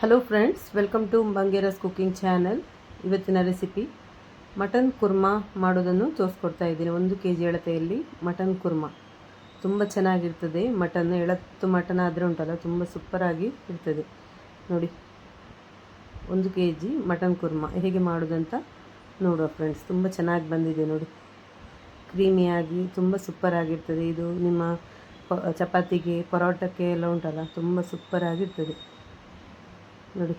Hello friends, welcome to Bangera's cooking channel. ಇವತ್ತಿನ recipe mutton korma ಮಾಡೋದನ್ನು ತೋರಿಸ್ಕೊಡ್ತಾ ಇದ್ದೀನಿ. 1 kg ಅಳತೆಯಲ್ಲಿ ಮಟನ್ ಕುರ್ಮಾ ತುಂಬ ಚೆನ್ನಾಗಿರ್ತದೆ. ಎಳತ್ತು ಮಟನ್ ಆದರೆ ಉಂಟಲ್ಲ, ತುಂಬ ಸೂಪರಾಗಿ ಇರ್ತದೆ. ನೋಡಿ, 1 kg ಮಟನ್ ಕುರ್ಮಾ ಹೇಗೆ ಮಾಡೋದಂತ ನೋಡುವ ಫ್ರೆಂಡ್ಸ್. ತುಂಬ ಚೆನ್ನಾಗಿ ಬಂದಿದೆ ನೋಡಿ, ಕ್ರೀಮಿಯಾಗಿ ತುಂಬ ಸೂಪರಾಗಿರ್ತದೆ. ಇದು ನಿಮ್ಮ ಚಪಾತಿಗೆ, ಪರೋಟಕ್ಕೆ ಎಲ್ಲ ಉಂಟಲ್ಲ, ತುಂಬ ಸೂಪರಾಗಿರ್ತದೆ. ನೋಡಿ,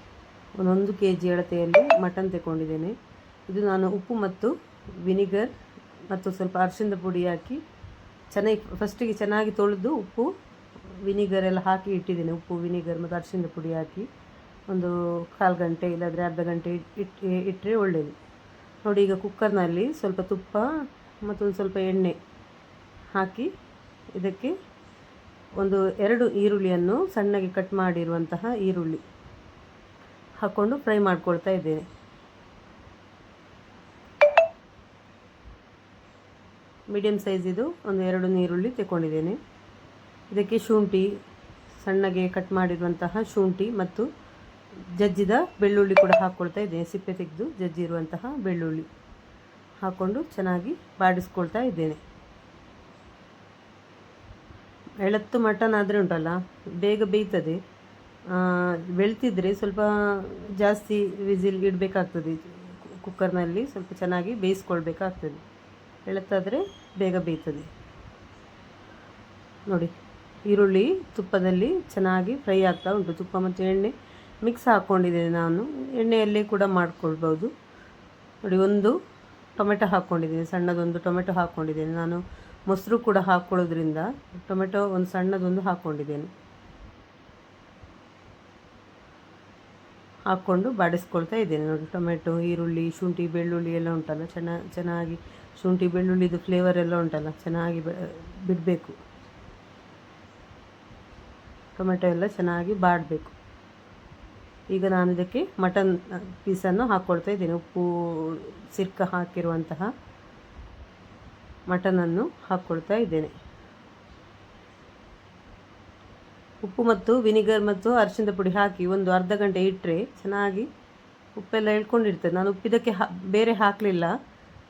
1 kg ಅಳತೆಯಲ್ಲಿ ಮಟನ್ ತಗೊಂಡಿದ್ದೇನೆ. ಇದು ನಾನು ಉಪ್ಪು ಮತ್ತು ವಿನಿಗರ್ ಮತ್ತು ಸ್ವಲ್ಪ ಅರಿಶಿಣದ ಪುಡಿ ಹಾಕಿ ಫಸ್ಟಿಗೆ ಚೆನ್ನಾಗಿ ತೊಳೆದು ಉಪ್ಪು ವಿನಿಗರ್ ಎಲ್ಲ ಹಾಕಿ ಇಟ್ಟಿದ್ದೇನೆ. ಉಪ್ಪು ವಿನಿಗರ್ ಮತ್ತು ಅರಿಶಿಣದ ಪುಡಿ ಹಾಕಿ ಒಂದು 1/4 ಗಂಟೆ ಇಲ್ಲಾಂದರೆ ಅರ್ಧ ಗಂಟೆ ಇಟ್ಟರೆ ಒಳ್ಳೆಯದು. ನೋಡಿ, ಈಗ ಕುಕ್ಕರ್ನಲ್ಲಿ ಸ್ವಲ್ಪ ತುಪ್ಪ ಮತ್ತು ಸ್ವಲ್ಪ ಎಣ್ಣೆ ಹಾಕಿ ಇದಕ್ಕೆ 2 ಈರುಳ್ಳಿಯನ್ನು ಸಣ್ಣಗೆ ಕಟ್ ಮಾಡಿರುವಂತಹ ಈರುಳ್ಳಿ ಹಾಕ್ಕೊಂಡು ಫ್ರೈ ಮಾಡ್ಕೊಳ್ತಾ ಇದ್ದೇನೆ. ಮೀಡಿಯಮ್ ಸೈಜಿದು 2 ಈರುಳ್ಳಿ ತಗೊಂಡಿದ್ದೇನೆ. ಇದಕ್ಕೆ ಶುಂಠಿ, ಸಣ್ಣಗೆ ಕಟ್ ಮಾಡಿರುವಂತಹ ಶುಂಠಿ ಮತ್ತು ಜಜ್ಜಿದ ಬೆಳ್ಳುಳ್ಳಿ ಕೂಡ ಹಾಕ್ಕೊಳ್ತಾ ಇದ್ದೇನೆ. ಸಿಪ್ಪೆ ತೆಗೆದು ಜಜ್ಜಿರುವಂತಹ ಬೆಳ್ಳುಳ್ಳಿ ಹಾಕ್ಕೊಂಡು ಚೆನ್ನಾಗಿ ಬಾಡಿಸ್ಕೊಳ್ತಾ ಇದ್ದೇನೆ. ಎಳತ್ತು ಮಟನ್ ಆದರೆ ಉಂಟಲ್ಲ, ಬೇಗ ಬೇಯ್ತದೆ. ಬೆಳ್ತಿದ್ರೆ ಸ್ವಲ್ಪ ಜಾಸ್ತಿ ವಿಸಿಲ್ ಇಡಬೇಕಾಗ್ತದೆ. ಕುಕ್ಕರ್ನಲ್ಲಿ ಸ್ವಲ್ಪ ಚೆನ್ನಾಗಿ ಬೇಯಿಸ್ಕೊಳ್ಬೇಕಾಗ್ತದೆ. ಎಳತ್ತಾದರೆ ಬೇಗ ಬೇಯ್ತದೆ. ನೋಡಿ, ಈರುಳ್ಳಿ ತುಪ್ಪದಲ್ಲಿ ಚೆನ್ನಾಗಿ ಫ್ರೈ ಆಗ್ತಾ ಉಂಟು. ತುಪ್ಪ ಮತ್ತು ಎಣ್ಣೆ ಮಿಕ್ಸ್ ಹಾಕ್ಕೊಂಡಿದ್ದೇನೆ ನಾನು. ಎಣ್ಣೆಯಲ್ಲೇ ಕೂಡ ಮಾಡ್ಕೊಳ್ಬೋದು. ನೋಡಿ, 1 ಟೊಮೆಟೊ ಹಾಕ್ಕೊಂಡಿದ್ದೇನೆ. ಸಣ್ಣದೊಂದು ಟೊಮೆಟೊ ಹಾಕ್ಕೊಂಡಿದ್ದೇನೆ. ನಾನು ಮೊಸರು ಕೂಡ ಹಾಕ್ಕೊಳ್ಳೋದ್ರಿಂದ ಟೊಮೆಟೊ ಒಂದು ಸಣ್ಣದೊಂದು ಹಾಕ್ಕೊಂಡಿದ್ದೇನೆ. ಹಾಕ್ಕೊಂಡು ಬಾಡಿಸ್ಕೊಳ್ತಾ ಇದ್ದೇನೆ. ನೋಡಿ, ಟೊಮೆಟೊ, ಈರುಳ್ಳಿ, ಶುಂಠಿ, ಬೆಳ್ಳುಳ್ಳಿ ಎಲ್ಲ ಉಂಟಲ್ಲ, ಚೆನ್ನಾಗಿ ಶುಂಠಿ ಬೆಳ್ಳುಳ್ಳಿದು ಫ್ಲೇವರ್ ಎಲ್ಲ ಉಂಟಲ್ಲ, ಚೆನ್ನಾಗಿ ಬಿಡಬೇಕು. ಟೊಮೆಟೊ ಎಲ್ಲ ಚೆನ್ನಾಗಿ ಬಾಡಬೇಕು. ಈಗ ನಾನು ಇದಕ್ಕೆ ಮಟನ್ ಪೀಸನ್ನು ಹಾಕ್ಕೊಳ್ತಾ ಇದ್ದೇನೆ. ಉಪ್ಪು ಸಿರ್ಕ ಹಾಕಿರುವಂತಹ ಮಟನನ್ನು ಹಾಕ್ಕೊಳ್ತಾ ಇದ್ದೇನೆ. ಉಪ್ಪು ಮತ್ತು ವಿನಿಗರ್ ಮತ್ತು ಅರಿಶಿಣದ ಪುಡಿ ಹಾಕಿ ಒಂದು ಅರ್ಧ ಗಂಟೆ ಇಟ್ಟರೆ ಚೆನ್ನಾಗಿ ಉಪ್ಪೆಲ್ಲ ಇಳ್ಕೊಂಡಿರ್ತದೆ. ನಾನು ಉಪ್ಪಿದಕ್ಕೆ ಬೇರೆ ಹಾಕಲಿಲ್ಲ.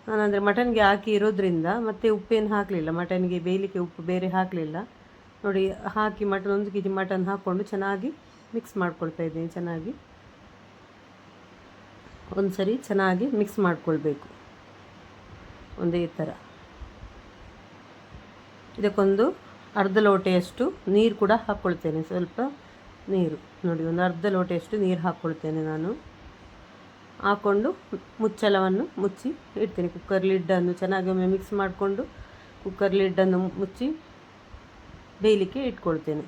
ನಾನಂದರೆ ಮಟನ್ಗೆ ಹಾಕಿ ಇರೋದ್ರಿಂದ ಮತ್ತೆ ಉಪ್ಪೇನು ಹಾಕಲಿಲ್ಲ. ಮಟನ್ಗೆ ಬೇಯಲಿಕ್ಕೆ ಉಪ್ಪು ಬೇರೆ ಹಾಕಲಿಲ್ಲ. ನೋಡಿ, ಹಾಕಿ 1 kg ಮಟನ್ ಹಾಕ್ಕೊಂಡು ಚೆನ್ನಾಗಿ ಮಿಕ್ಸ್ ಮಾಡ್ಕೊಳ್ತಾ ಇದ್ದೀನಿ. ಚೆನ್ನಾಗಿ ಒಂದು ಸರಿ ಚೆನ್ನಾಗಿ ಮಿಕ್ಸ್ ಮಾಡ್ಕೊಳ್ಬೇಕು ಒಂದೇ ಥರ. ಇದಕ್ಕೊಂದು ಅರ್ಧ ಲೋಟೆಯಷ್ಟು ನೀರು ಕೂಡ ಹಾಕ್ಕೊಳ್ತೇನೆ. ಸ್ವಲ್ಪ ನೀರು, ನೋಡಿ, ಒಂದು ಅರ್ಧ ಲೋಟೆಯಷ್ಟು ನೀರು ಹಾಕ್ಕೊಳ್ತೇನೆ ನಾನು. ಹಾಕ್ಕೊಂಡು ಮುಚ್ಚಳವನ್ನು ಮುಚ್ಚಿ ಇಡ್ತೇನೆ. ಕುಕ್ಕರ್ ಲಿಡ್ಡನ್ನು ಚೆನ್ನಾಗಿ ಒಮ್ಮೆ ಮಿಕ್ಸ್ ಮಾಡಿಕೊಂಡು ಕುಕ್ಕರ್ ಲಿಡ್ಡನ್ನು ಮುಚ್ಚಿ ಬೇಯಲಿಕ್ಕೆ ಇಟ್ಕೊಳ್ತೇನೆ.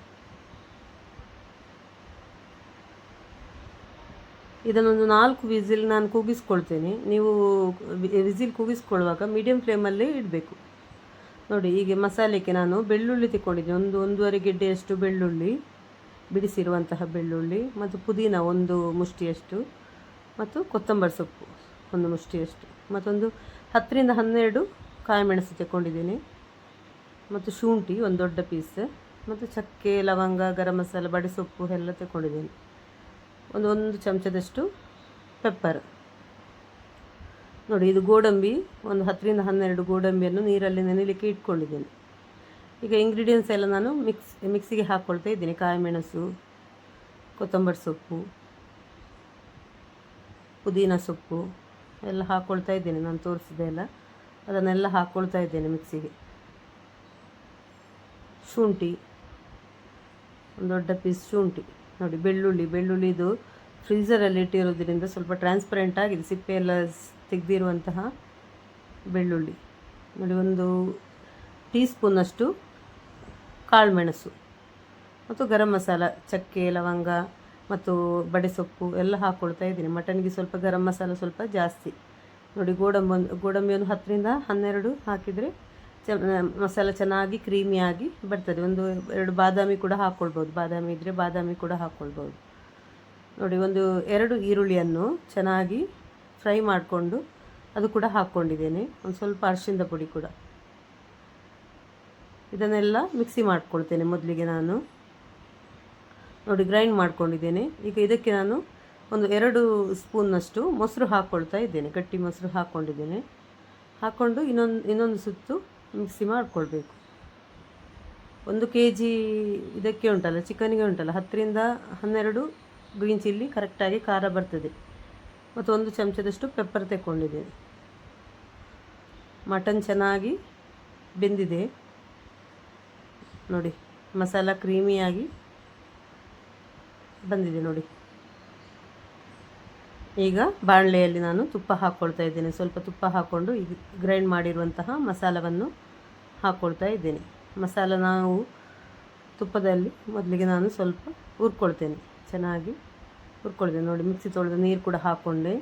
ಇದನ್ನೊಂದು 4 ವಿಸಿಲ್ ನಾನು ಕೂಗಿಸ್ಕೊಳ್ತೇನೆ. ನೀವು ವಿಸಿಲ್ ಕೂಗಿಸ್ಕೊಳ್ಳುವಾಗ ಮೀಡಿಯಮ್ ಫ್ಲೇಮಲ್ಲೇ ಇಡಬೇಕು. ನೋಡಿ, ಹೀಗೆ ಮಸಾಲೆಗೆ ನಾನು ಬೆಳ್ಳುಳ್ಳಿ ತಗೊಂಡಿದ್ದೀನಿ. 1-1.5 ಗೆಡ್ಡೆಯಷ್ಟು ಬೆಳ್ಳುಳ್ಳಿ, ಬಿಡಿಸಿರುವಂತಹ ಬೆಳ್ಳುಳ್ಳಿ, ಮತ್ತು ಪುದೀನ 1 ಮುಷ್ಟಿಯಷ್ಟು, ಮತ್ತು ಕೊತ್ತಂಬರಿ ಸೊಪ್ಪು 1 ಮುಷ್ಟಿಯಷ್ಟು, ಮತ್ತೊಂದು 10-12 ಕಾಯಿಮೆಣಸು ತಗೊಂಡಿದ್ದೀನಿ, ಮತ್ತು ಶುಂಠಿ 1 ದೊಡ್ಡ ಪೀಸ್, ಮತ್ತು ಚಕ್ಕೆ, ಲವಂಗ, ಗರಂ ಮಸಾಲ, ಬಡಿಸೊಪ್ಪು ಎಲ್ಲ ತಗೊಂಡಿದ್ದೀನಿ. 1 ಚಮಚದಷ್ಟು ಪೆಪ್ಪರ್. ನೋಡಿ, ಇದು ಗೋಡಂಬಿ 10-12 ಗೋಡಂಬಿಯನ್ನು ನೀರಲ್ಲಿ ನೆನೆಯಲಿಕ್ಕೆ ಇಟ್ಕೊಂಡಿದ್ದೇನೆ. ಈಗ ಇಂಗ್ರೀಡಿಯೆಂಟ್ಸ್ ಎಲ್ಲ ನಾನು ಮಿಕ್ಸಿಗೆ ಹಾಕ್ಕೊಳ್ತಾ ಇದ್ದೀನಿ. ಕಾಯಿಮೆಣಸು, ಕೊತ್ತಂಬರಿ ಸೊಪ್ಪು, ಪುದೀನ ಸೊಪ್ಪು ಎಲ್ಲ ಹಾಕ್ಕೊಳ್ತಾ ಇದ್ದೇನೆ. ನಾನು ತೋರಿಸಿದೆ ಎಲ್ಲ, ಅದನ್ನೆಲ್ಲ ಹಾಕ್ಕೊಳ್ತಾ ಇದ್ದೇನೆ ಮಿಕ್ಸಿಗೆ. ಶುಂಠಿ 1 ದೊಡ್ಡ ಪೀಸ್ ಶುಂಠಿ. ನೋಡಿ, ಬೆಳ್ಳುಳ್ಳಿದು ಫ್ರೀಝರಲ್ಲಿ ಇಟ್ಟಿರೋದ್ರಿಂದ ಸ್ವಲ್ಪ ಟ್ರಾನ್ಸ್ಪರೆಂಟ್ ಆಗಿದೆ, ಸಿಪ್ಪೆ ಎಲ್ಲ ತೆಗೆದಿರುವಂತಹ ಬೆಳ್ಳುಳ್ಳಿ. ನೋಡಿ, 1 ಟೀ ಸ್ಪೂನಷ್ಟು ಕಾಳುಮೆಣಸು, ಮತ್ತು ಗರಂ ಮಸಾಲ, ಚಕ್ಕೆ, ಲವಂಗ ಮತ್ತು ಬಡಿಸೊಪ್ಪು ಎಲ್ಲ ಹಾಕ್ಕೊಳ್ತಾ ಇದ್ದೀನಿ. ಮಟನ್ಗೆ ಸ್ವಲ್ಪ ಗರಂ ಮಸಾಲ ಸ್ವಲ್ಪ ಜಾಸ್ತಿ. ನೋಡಿ, ಗೋಡಂಬಿ 10-12 ಹಾಕಿದರೆ ಮಸಾಲ ಚೆನ್ನಾಗಿ ಕ್ರೀಮಿಯಾಗಿ ಬರ್ತದೆ. 1-2 ಬಾದಾಮಿ ಕೂಡ ಹಾಕ್ಕೊಳ್ಬೋದು. ಬಾದಾಮಿ ಇದ್ದರೆ ಬಾದಾಮಿ ಕೂಡ ಹಾಕ್ಕೊಳ್ಬೋದು. ನೋಡಿ, 2 ಈರುಳ್ಳಿಯನ್ನು ಚೆನ್ನಾಗಿ ಫ್ರೈ ಮಾಡಿಕೊಂಡು ಅದು ಕೂಡ ಹಾಕ್ಕೊಂಡಿದ್ದೇನೆ. ಒಂದು ಸ್ವಲ್ಪ ಅರಿಶಿಣದ ಪುಡಿ ಕೂಡ. ಇದನ್ನೆಲ್ಲ ಮಿಕ್ಸಿ ಮಾಡ್ಕೊಳ್ತೇನೆ ಮೊದಲಿಗೆ ನಾನು. ನೋಡಿ ಗ್ರೈಂಡ್ ಮಾಡ್ಕೊಂಡಿದ್ದೇನೆ. ಈಗ ಇದಕ್ಕೆ ನಾನು ಒಂದು 2 ಸ್ಪೂನ್ನಷ್ಟು ಮೊಸರು ಹಾಕ್ಕೊಳ್ತಾ ಇದ್ದೇನೆ. ಗಟ್ಟಿ ಮೊಸರು ಹಾಕ್ಕೊಂಡಿದ್ದೇನೆ. ಹಾಕ್ಕೊಂಡು ಇನ್ನೊಂದು ಸುತ್ತು ಮಿಕ್ಸಿ ಮಾಡಿಕೊಳ್ಬೇಕು. 1 kg ಇದಕ್ಕೆ ಉಂಟಲ್ಲ, ಚಿಕನ್ಗೆ ಉಂಟಲ್ಲ, 10ರಿಂದ 12 ಗ್ರೀನ್ ಚಿಲ್ಲಿ ಕರೆಕ್ಟಾಗಿ ಖಾರ ಬರ್ತದೆ. ಮತ್ತು 1 ಚಮಚದಷ್ಟು ಪೆಪ್ಪರ್ ತೆಕ್ಕೊಂಡಿದ್ದೇನೆ. ಮಟನ್ ಚೆನ್ನಾಗಿ ಬೆಂದಿದೆ ನೋಡಿ, ಮಸಾಲ ಕ್ರೀಮಿಯಾಗಿ ಬಂದಿದೆ ನೋಡಿ. ಈಗ ಬಾಣಲೆಯಲ್ಲಿ ನಾನು ತುಪ್ಪ ಹಾಕ್ಕೊಳ್ತಾ ಇದ್ದೇನೆ. ಸ್ವಲ್ಪ ತುಪ್ಪ ಹಾಕ್ಕೊಂಡು ಈಗ ಗ್ರೈಂಡ್ ಮಾಡಿರುವಂತಹ ಮಸಾಲವನ್ನು ಹಾಕ್ಕೊಳ್ತಾ ಇದ್ದೇನೆ. ಮಸಾಲ ನಾವು ತುಪ್ಪದಲ್ಲಿ ಮೊದಲಿಗೆ ನಾನು ಸ್ವಲ್ಪ ಹುರ್ಕೊಳ್ತೇನೆ, ಚೆನ್ನಾಗಿ ಹುರ್ಕೊಳ್ತೇನೆ ನೋಡಿ. ಮಿಕ್ಸಿ ತೊಳೆದ ನೀರು ಕೂಡ ಹಾಕ್ಕೊಂಡೆ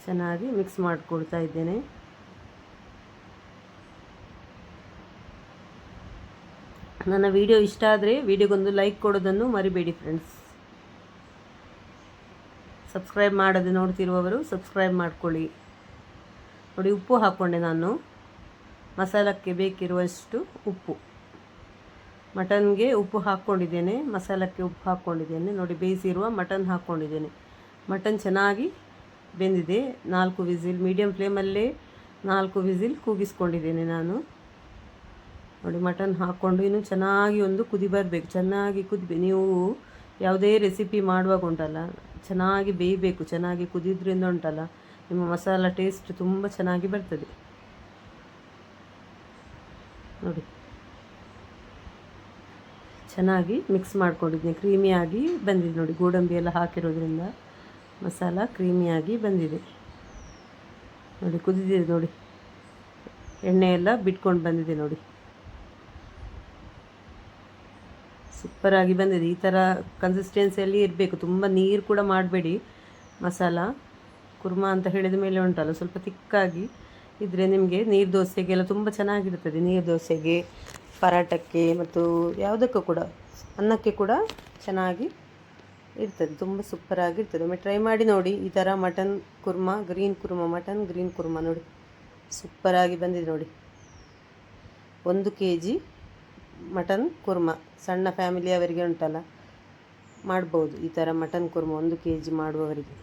ಚೆನ್ನಾಗಿ ಮಿಕ್ಸ್ ಮಾಡಿಕೊಳ್ತಾ ಇದ್ದೇನೆ. ನನ್ನ ವಿಡಿಯೋ ಇಷ್ಟ ಆದರೆ ವಿಡಿಯೋಗೊಂದು ಲೈಕ್ ಕೊಡೋದನ್ನು ಮರಿಬೇಡಿ ಫ್ರೆಂಡ್ಸ್. ಸಬ್ಸ್ಕ್ರೈಬ್ ಮಾಡದೆ ನೋಡ್ತಿರುವವರು ಸಬ್ಸ್ಕ್ರೈಬ್ ಮಾಡ್ಕೊಳ್ಳಿ ನೋಡಿ. ಉಪ್ಪು ಹಾಕ್ಕೊಂಡೆ ನಾನು, ಮಸಾಲಕ್ಕೆ ಬೇಕಿರುವಷ್ಟು ಉಪ್ಪು. ಮಟನ್ಗೆ ಉಪ್ಪು ಹಾಕ್ಕೊಂಡಿದ್ದೇನೆ, ಮಸಾಲಕ್ಕೆ ಉಪ್ಪು ಹಾಕ್ಕೊಂಡಿದ್ದೇನೆ ನೋಡಿ. ಬೇಯಿಸಿರುವ ಮಟನ್ ಹಾಕ್ಕೊಂಡಿದ್ದೇನೆ. ಮಟನ್ ಚೆನ್ನಾಗಿ ಬೆಂದಿದೆ. 4 ವಿಸಿಲ್, ಮೀಡಿಯಮ್ ಫ್ಲೇಮಲ್ಲೇ 4 ವಿಸಿಲ್ ಕೂಗಿಸ್ಕೊಂಡಿದ್ದೇನೆ ನಾನು ನೋಡಿ. ಮಟನ್ ಹಾಕ್ಕೊಂಡು ಇನ್ನು ಚೆನ್ನಾಗಿ ಒಂದು ಕುದಿ ಬರಬೇಕು, ಚೆನ್ನಾಗಿ ಕುದಿಬೇಕು. ನೀವು ಯಾವುದೇ ರೆಸಿಪಿ ಮಾಡುವಾಗ ಉಂಟಲ್ಲ, ಚೆನ್ನಾಗಿ ಬೇಯಬೇಕು. ಚೆನ್ನಾಗಿ ಕುದಿದ್ರಿಂದ ಉಂಟಲ್ಲ ನಿಮ್ಮ ಮಸಾಲ ಟೇಸ್ಟ್ ತುಂಬ ಚೆನ್ನಾಗಿ ಬರ್ತದೆ ನೋಡಿ. ಚೆನ್ನಾಗಿ ಮಿಕ್ಸ್ ಮಾಡ್ಕೊಂಡಿದ್ದೀನಿ, ಕ್ರೀಮಿಯಾಗಿ ಬಂದಿದೆ ನೋಡಿ. ಗೋಡಂಬಿ ಎಲ್ಲ ಹಾಕಿರೋದ್ರಿಂದ ಮಸಾಲ ಕ್ರೀಮಿಯಾಗಿ ಬಂದಿದೆ ನೋಡಿ. ಕುದಿದಿದೆ ನೋಡಿ, ಎಣ್ಣೆ ಎಲ್ಲ ಬಿಟ್ಕೊಂಡು ಬಂದಿದೆ ನೋಡಿ. ಸೂಪರಾಗಿ ಬಂದಿದೆ. ಈ ಥರ ಕನ್ಸಿಸ್ಟೆನ್ಸಿಯಲ್ಲಿ ಇರಬೇಕು, ತುಂಬ ನೀರು ಕೂಡ ಮಾಡಬೇಡಿ. ಮಸಾಲ ಕುರ್ಮಾ ಅಂತ ಹೇಳಿದ ಮೇಲೆ ಉಂಟಲ್ಲ, ಸ್ವಲ್ಪ ತಿಕ್ಕಾಗಿ ಇದ್ದರೆ ನಿಮಗೆ ನೀರು ದೋಸೆಗೆಲ್ಲ ತುಂಬ ಚೆನ್ನಾಗಿರ್ತದೆ. ನೀರು ದೋಸೆಗೆ, ಪರಾಟಕ್ಕೆ ಮತ್ತು ಯಾವುದಕ್ಕೂ ಕೂಡ, ಅನ್ನಕ್ಕೆ ಕೂಡ ಚೆನ್ನಾಗಿ ಇರ್ತದೆ, ತುಂಬ ಸೂಪರಾಗಿರ್ತದೆ. ಒಮ್ಮೆ ಟ್ರೈ ಮಾಡಿ ನೋಡಿ ಈ ಥರ. Mutton korma, mutton green korma ನೋಡಿ, ಸೂಪರಾಗಿ ಬಂದಿದೆ ನೋಡಿ. 1 kg ಮಟನ್ ಕುರ್ಮಾ, ಸಣ್ಣ ಫ್ಯಾಮಿಲಿಯವರಿಗೆ ಉಂಟಲ್ಲ ಮಾಡ್ಬೋದು ಈ ಥರ ಮಟನ್ ಕುರ್ಮಾ 1 kg ಮಾಡುವವರಿಗೆ.